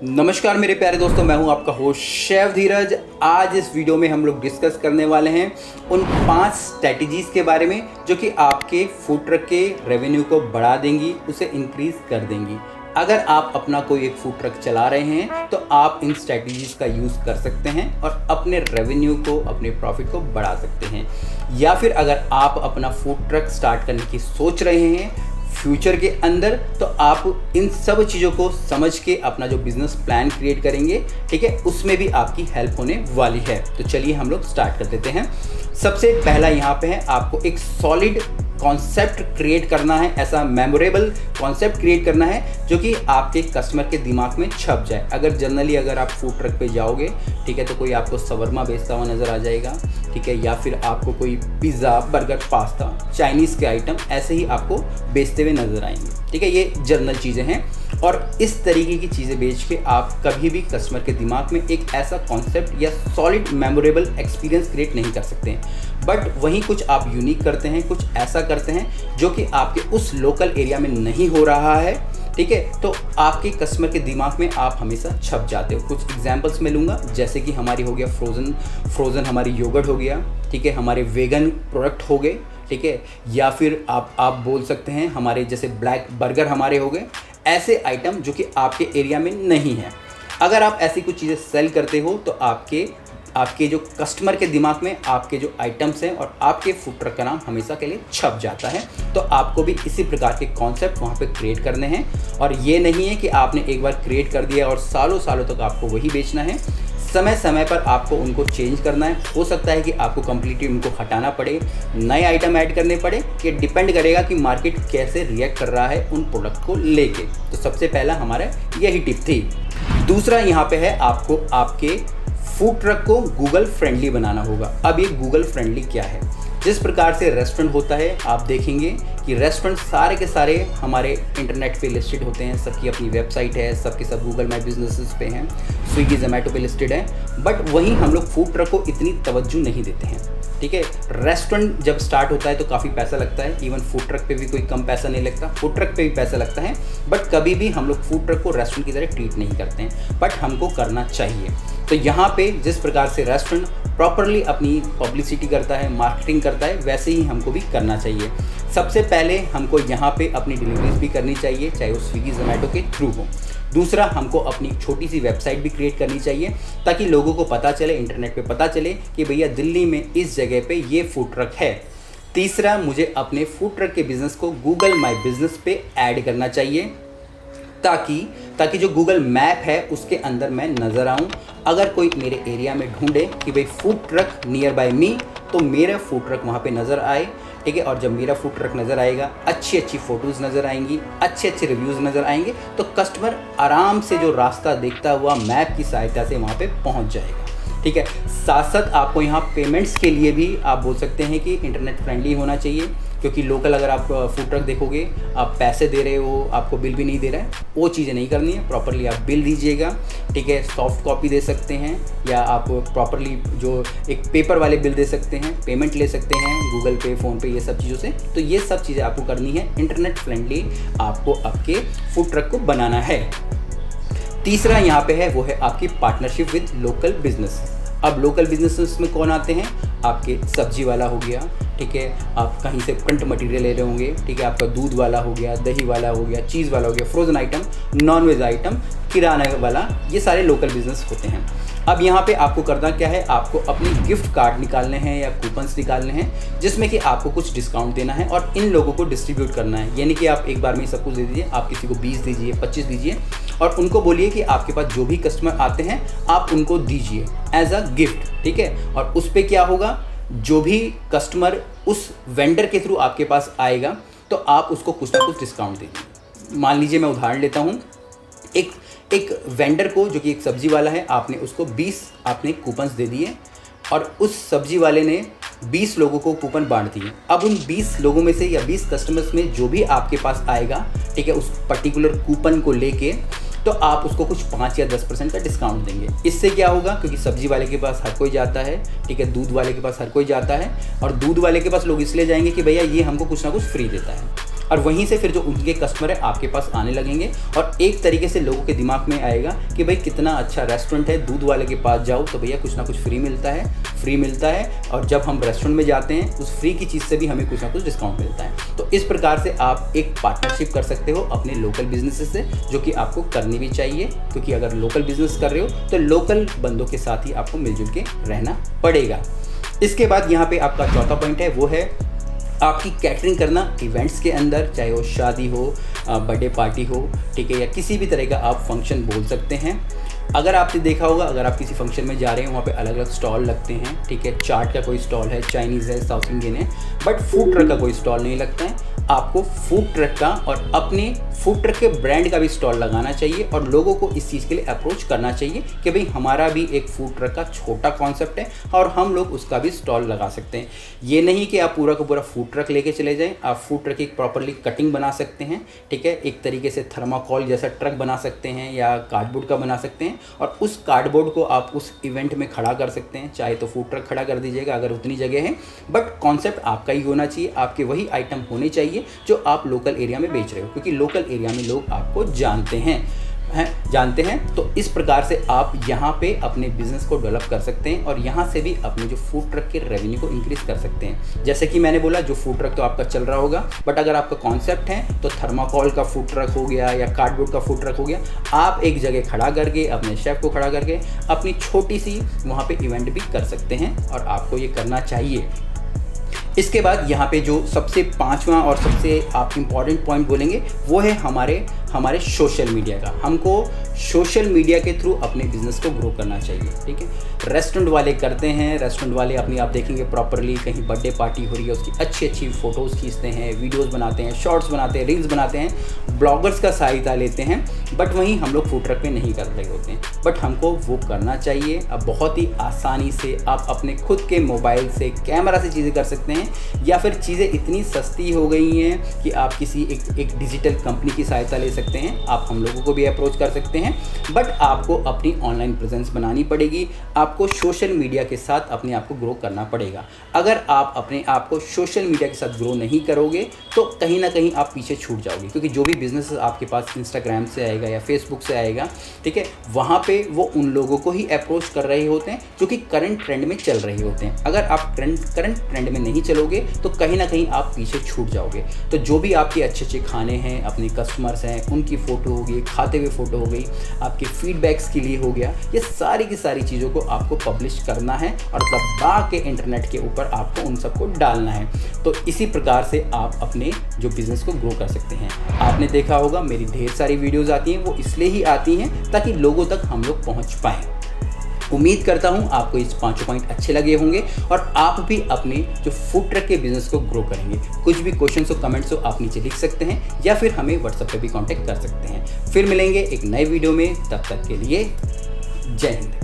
नमस्कार मेरे प्यारे दोस्तों, मैं हूं आपका होस्ट शेफ धीरज। आज इस वीडियो में हम लोग डिस्कस करने वाले हैं उन 5 स्ट्रैटेजीज के बारे में जो कि आपके फूड ट्रक के रेवेन्यू को बढ़ा देंगी, उसे इंक्रीज कर देंगी। अगर आप अपना कोई एक फूड ट्रक चला रहे हैं तो आप इन स्ट्रैटेजीज का यूज़ कर सकते हैं और अपने रेवेन्यू को, अपने प्रॉफिट को बढ़ा सकते हैं। या फिर अगर आप अपना फूड ट्रक स्टार्ट करने की सोच रहे हैं फ्यूचर के अंदर, तो आप इन सब चीज़ों को समझ के अपना जो बिजनेस प्लान क्रिएट करेंगे, ठीक है, उसमें भी आपकी हेल्प होने वाली है। तो चलिए हम लोग स्टार्ट कर देते हैं। सबसे पहला यहाँ पे है, आपको एक सॉलिड कॉन्सेप्ट क्रिएट करना है, ऐसा मेमोरेबल कॉन्सेप्ट क्रिएट करना है जो कि आपके कस्टमर के दिमाग में छप जाए। अगर आप फूड ट्रक पे जाओगे, ठीक है, तो कोई आपको शवरमा बेचता हुआ नज़र आ जाएगा, ठीक है, या फिर आपको कोई पिज़्ज़ा, बर्गर, पास्ता, चाइनीज़ के आइटम ऐसे ही आपको बेचते हुए नज़र आएंगे, ठीक है। ये जनरल चीज़ें हैं और इस तरीके की चीज़ें बेच के आप कभी भी कस्टमर के दिमाग में एक ऐसा कॉन्सेप्ट या सॉलिड मेमोरेबल एक्सपीरियंस क्रिएट नहीं कर सकते हैं। बट वहीं कुछ आप यूनिक करते हैं, कुछ ऐसा करते हैं जो कि आपके उस लोकल एरिया में नहीं हो रहा है, ठीक है, तो आपके कस्टमर के दिमाग में आप हमेशा छप जाते हो। कुछ एग्जांपल्स मैं लूँगा, जैसे कि हमारी हो गया फ्रोज़न हमारी योगर्ट हो गया, ठीक है, हमारे वेगन प्रोडक्ट हो गए, ठीक है, या फिर आप बोल सकते हैं हमारे जैसे ब्लैक बर्गर हमारे हो गए, ऐसे आइटम जो कि आपके एरिया में नहीं है। अगर आप ऐसी कुछ चीज़ें सेल करते हो तो आपके जो कस्टमर के दिमाग में आपके जो आइटम्स हैं और आपके फूड ट्रक का नाम हमेशा के लिए छप जाता है। तो आपको भी इसी प्रकार के कॉन्सेप्ट वहाँ पे क्रिएट करने हैं और ये नहीं है कि आपने एक बार क्रिएट कर दिया और सालों सालों तक आपको वही बेचना है। समय समय पर आपको उनको चेंज करना है। हो सकता है कि आपको कम्प्लीटली उनको हटाना पड़े, नए आइटम ऐड करने पड़े। ये डिपेंड करेगा कि मार्केट कैसे रिएक्ट कर रहा है उन प्रोडक्ट को लेके। तो सबसे पहला हमारा यही टिप थी। दूसरा यहाँ पे है, आपको आपके फूड ट्रक को गूगल फ्रेंडली बनाना होगा। अब ये गूगल फ्रेंडली क्या है? जिस प्रकार से रेस्टोरेंट होता है, आप देखेंगे कि रेस्टोरेंट सारे के सारे हमारे इंटरनेट पे लिस्टेड होते हैं, सबकी अपनी वेबसाइट है, सबके सब गूगल माई बिजनेसेस पे हैं, स्विगी जोमेटो पे लिस्टेड है। बट वहीं हम लोग फूड ट्रक को इतनी तवज्जो नहीं देते हैं, ठीक है। रेस्टोरेंट जब स्टार्ट होता है तो काफ़ी पैसा लगता है, इवन फूड ट्रक पे भी कोई कम पैसा नहीं लगता, फूड ट्रक पे भी पैसा लगता है। बट कभी भी हम लोग फूड ट्रक को रेस्टोरेंट की तरह ट्रीट नहीं करते हैं, बट हमको करना चाहिए। तो यहाँ पे जिस प्रकार से रेस्टोरेंट प्रॉपरली अपनी पब्लिसिटी करता है, मार्केटिंग करता है, वैसे ही हमको भी करना चाहिए। सबसे पहले हमको यहाँ पे अपनी डिलीवरीज भी करनी चाहिए, चाहे वो स्विगी जोमेटो के थ्रू हो। दूसरा, हमको अपनी छोटी सी वेबसाइट भी क्रिएट करनी चाहिए ताकि लोगों को पता चले, इंटरनेट पे पता चले कि भैया दिल्ली में इस जगह पे ये फूड ट्रक है। तीसरा, मुझे अपने फूड ट्रक के बिज़नेस को गूगल माई बिज़नेस पे ऐड करना चाहिए ताकि जो गूगल मैप है उसके अंदर मैं नज़र आऊँ। अगर कोई मेरे एरिया में ढूंढे कि भाई फूड ट्रक नियर बाय मी, तो मेरा फूड ट्रक वहाँ पे नज़र आए, ठीक है। और जब मेरा फूड ट्रक नज़र आएगा, अच्छी अच्छी फ़ोटोज़ नज़र आएंगी, अच्छे अच्छे रिव्यूज़ नज़र आएंगे, तो कस्टमर आराम से जो रास्ता देखता हुआ मैप की सहायता से वहाँ पे पहुँच जाएगा, ठीक है। साथ साथ आपको यहाँ पेमेंट्स के लिए भी आप बोल सकते हैं कि इंटरनेट फ्रेंडली होना चाहिए, क्योंकि लोकल अगर आप फूड ट्रक देखोगे, आप पैसे दे रहे हो, आपको बिल भी नहीं दे रहा है, वो चीज़ें नहीं करनी है। प्रॉपरली आप बिल दीजिएगा, ठीक है, सॉफ्ट कॉपी दे सकते हैं, या आप प्रॉपरली जो एक पेपर वाले बिल दे सकते हैं, पेमेंट ले सकते हैं गूगल पे, फ़ोन पे, ये सब चीज़ों से। तो ये सब चीज़ें आपको करनी है, इंटरनेट फ्रेंडली आपको आपके फूड ट्रक को बनाना है। तीसरा यहाँ पे है, वो है आपकी पार्टनरशिप विद लोकल बिजनेस। अब लोकल बिजनेसेस में कौन आते हैं? आपके सब्जी वाला हो गया, ठीक है, आप कहीं से प्रिंट मटेरियल ले रहे होंगे, ठीक है, आपका दूध वाला हो गया, दही वाला हो गया, चीज़ वाला हो गया, frozen item, non veg item, किराना वाला, ये सारे लोकल बिजनेस होते हैं। अब यहाँ पे आपको करना क्या है? आपको अपनी गिफ्ट कार्ड निकालने हैं या कूपन्स निकालने हैं जिसमें कि आपको कुछ डिस्काउंट देना है और इन लोगों को डिस्ट्रीब्यूट करना है। यानी कि आप एक बार में सब कुछ दे दीजिए, आप किसी को 20 दीजिए, 25 दीजिए और उनको बोलिए कि आपके पास जो भी कस्टमर आते हैं आप उनको दीजिए एज अ गिफ्ट, ठीक है। और उस पर क्या होगा, जो भी कस्टमर उस वेंडर के थ्रू आपके पास आएगा तो आप उसको कुछ ना कुछ डिस्काउंट दीजिए। मान लीजिए मैं उदाहरण लेता हूँ, एक वेंडर को जो कि एक सब्जी वाला है, आपने उसको 20 आपने कूपन्स दे दिए और उस सब्जी वाले ने 20 लोगों को कूपन बांट दिए। अब उन 20 लोगों में से या 20 कस्टमर्स में जो भी आपके पास आएगा, ठीक है, उस पर्टिकुलर कूपन को लेके, तो आप उसको कुछ 5 या 10% का डिस्काउंट देंगे। इससे क्या होगा, क्योंकि सब्जी वाले के पास हर कोई जाता है, ठीक है, दूध वाले के पास हर कोई जाता है, और दूध वाले के पास लोग इसलिए जाएंगे कि भैया ये हमको कुछ ना कुछ फ्री देता है। और वहीं से फिर जो उनके कस्टमर है आपके पास आने लगेंगे और एक तरीके से लोगों के दिमाग में आएगा कि भाई कितना अच्छा रेस्टोरेंट है, दूध वाले के पास जाओ तो भैया कुछ ना कुछ फ्री मिलता है और जब हम रेस्टोरेंट में जाते हैं उस फ्री की चीज़ से भी हमें कुछ ना कुछ डिस्काउंट मिलता है। तो इस प्रकार से आप एक पार्टनरशिप कर सकते हो अपने लोकल बिजनेसेस से, जो कि आपको करनी भी चाहिए, क्योंकि अगर लोकल बिजनेस कर रहे हो तो लोकल बंदों के साथ ही आपको मिलजुल के रहना पड़ेगा। इसके बाद यहाँ पे आपका चौथा पॉइंट है, वो है आपकी कैटरिंग करना इवेंट्स के अंदर, चाहे वो शादी हो, बर्थडे पार्टी हो, ठीक है, या किसी भी तरह का आप फंक्शन बोल सकते हैं। अगर आपने देखा होगा, अगर आप किसी फंक्शन में जा रहे हैं वहाँ पे अलग अलग स्टॉल लगते हैं, ठीक है, चाट का कोई स्टॉल है, चाइनीज़ है, साउथ इंडियन है, बट फूड ट्रक का कोई स्टॉल नहीं लगता है। आपको फूड ट्रक का और अपने फूड ट्रक के ब्रांड का भी स्टॉल लगाना चाहिए और लोगों को इस चीज़ के लिए अप्रोच करना चाहिए कि भाई हमारा भी एक फूड ट्रक का छोटा कॉन्सेप्ट है और हम लोग उसका भी स्टॉल लगा सकते हैं। ये नहीं कि आप पूरा का पूरा फूड ट्रक लेके चले जाएं, आप फूड ट्रक की प्रॉपरली कटिंग बना सकते हैं, ठीक है, एक तरीके से थर्माकोल जैसा ट्रक बना सकते हैं या कार्डबोर्ड का बना सकते हैं और उस कार्डबोर्ड को आप उस इवेंट में खड़ा कर सकते हैं। चाहे तो फूड ट्रक खड़ा कर दीजिएगा अगर उतनी जगह है, बट कॉन्सेप्ट आपका ही होना चाहिए, आपके वही आइटम होने चाहिए जो आप लोकल एरिया में बेच रहे हो, क्योंकि लोकल एरिया में लोग आपको जानते हैं। तो इस प्रकार से आप यहाँ पे अपने बिजनेस को डेवलप कर सकते हैं और यहाँ से भी अपने जो फूड ट्रक के रेवेन्यू को इंक्रीज कर सकते हैं। जैसे कि मैंने बोला, जो फूड ट्रक तो आपका चल रहा होगा, बट अगर आपका कॉन्सेप्ट है तो थर्माकोल का फूड ट्रक हो गया या कार्डबोर्ड का फूड ट्रक हो गया, आप एक जगह खड़ा करके अपने शेफ को खड़ा करके अपनी छोटी सी वहाँ पे इवेंट भी कर सकते हैं और आपको ये करना चाहिए। इसके बाद यहाँ पे जो सबसे पांचवा और सबसे आप इम्पॉर्टेंट पॉइंट बोलेंगे वो है हमारे सोशल मीडिया का। हमको सोशल मीडिया के थ्रू अपने बिजनेस को ग्रो करना चाहिए, ठीक है। रेस्टोरेंट वाले करते हैं, रेस्टोरेंट वाले अपनी आप देखेंगे प्रॉपरली कहीं बर्थडे पार्टी हो रही है उसकी अच्छी फ़ोटोज़ खींचते हैं, वीडियोज़ बनाते हैं, शॉर्ट्स बनाते हैं, रील्स बनाते हैं, ब्लॉगर्स का सहायता लेते हैं, बट वहीं हम लोग फूड ट्रक पे नहीं कर रहे होते हैं। बट हमको वो करना चाहिए। अब बहुत ही आसानी से आप अपने खुद के मोबाइल से, कैमरा से चीज़ें कर सकते हैं, या फिर चीज़ें इतनी सस्ती हो गई हैं कि आप किसी एक डिजिटल कंपनी की सहायता ले सकते हैं। आप हम लोगों को भी अप्रोच कर सकते हैं, बट आपको अपनी ऑनलाइन प्रेजेंस बनानी पड़ेगी, आपको सोशल मीडिया के साथ अपने आप को ग्रो करना पड़ेगा। अगर आप अपने आप को सोशल मीडिया के साथ ग्रो नहीं करोगे तो कहीं ना कहीं आप पीछे छूट जाओगे, क्योंकि जो भी बिजनेस आपके पास इंस्टाग्राम से आएगा या फेसबुक से आएगा, ठीक है, वहाँ पे वो उन लोगों को ही अप्रोच कर रहे होते हैं जो कि करंट ट्रेंड में चल रहे होते हैं। अगर आप करंट ट्रेंड में नहीं चलोगे तो कहीं ना कहीं आप पीछे छूट जाओगे। तो जो भी आपके अच्छे खाने हैं, अपने कस्टमर्स हैं, उनकी फ़ोटो होगी, खाते हुए फ़ोटो हो गई, आपके फीडबैक्स के लिए हो गया, ये सारी की सारी चीज़ों को आपको पब्लिश करना है और दबा के इंटरनेट के ऊपर आपको उन सबको डालना है। तो इसी प्रकार से आप अपने जो बिज़नेस को ग्रो कर सकते हैं। आपने देखा होगा मेरी ढेर सारी वीडियोज़ आती हैं, वो इसलिए ही आती हैं ताकि लोगों तक हम लोग पहुँच पाएँ। उम्मीद करता हूँ आपको इस 5 पॉइंट अच्छे लगे होंगे और आप भी अपने जो फूड ट्रक के बिजनेस को ग्रो करेंगे। कुछ भी क्वेश्चंस हो, कमेंट्स हो, आप नीचे लिख सकते हैं या फिर हमें व्हाट्सएप पे भी कांटेक्ट कर सकते हैं। फिर मिलेंगे एक नए वीडियो में, तब तक के लिए जय हिंद।